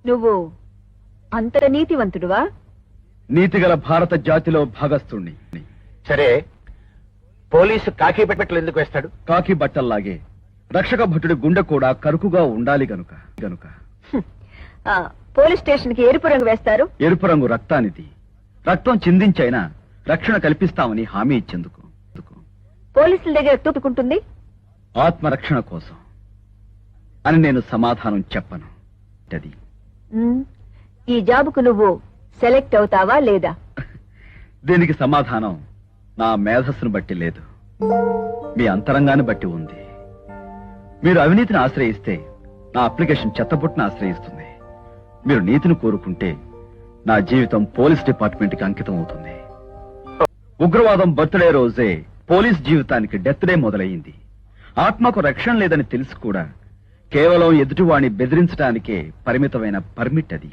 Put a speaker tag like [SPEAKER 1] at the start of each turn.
[SPEAKER 1] నువ్వు అంతట నీతివంతుడువా?
[SPEAKER 2] నీతిగల భారత జాతిలో భాగస్థుణ్ణి.
[SPEAKER 3] సరే, పోలీసు కాకి బట్టలు ఎందుకు వేస్తాడు?
[SPEAKER 2] కాకి బట్టల్లాగే రక్షక భటుడి గుండె కూడా కరుకుగా ఉండాలి గనుక.
[SPEAKER 1] పోలీస్ స్టేషన్ కి ఎరుపు రంగు వేస్తారు.
[SPEAKER 2] ఎరుపు రంగు రక్తానిది. రక్తం చిందించైనా రక్షణ కల్పిస్తామని హామీ ఇచ్చేందుకు.
[SPEAKER 1] పోలీసుల దగ్గర తూపుకుంటుంది
[SPEAKER 2] ఆత్మరక్షణ కోసం అని నేను సమాధానం చెప్పను.
[SPEAKER 1] ఈ జాబుకు నువ్వు సెలెక్ట్ అవుతావా లేదా?
[SPEAKER 2] దీనికి సమాధానం నా మేధస్సును బట్టి లేదు, మీ అంతరంగాన్ని బట్టి ఉంది. మీరు అవినీతిని ఆశ్రయిస్తే నా అప్లికేషన్ చెత్తబుట్టును ఆశ్రయిస్తుంది. మీరు నీతిని కోరుకుంటే నా జీవితం పోలీస్ డిపార్ట్మెంట్ కి అంకితం అవుతుంది. ఉగ్రవాదం బర్త్డే రోజే పోలీస్ జీవితానికి డెత్ డే మొదలయ్యింది. ఆత్మకు రక్షణ లేదని తెలిసి కూడా కేవలం ఎదుటివాణ్ణి బెదిరించడానికే పరిమితమైన పర్మిట్ అది.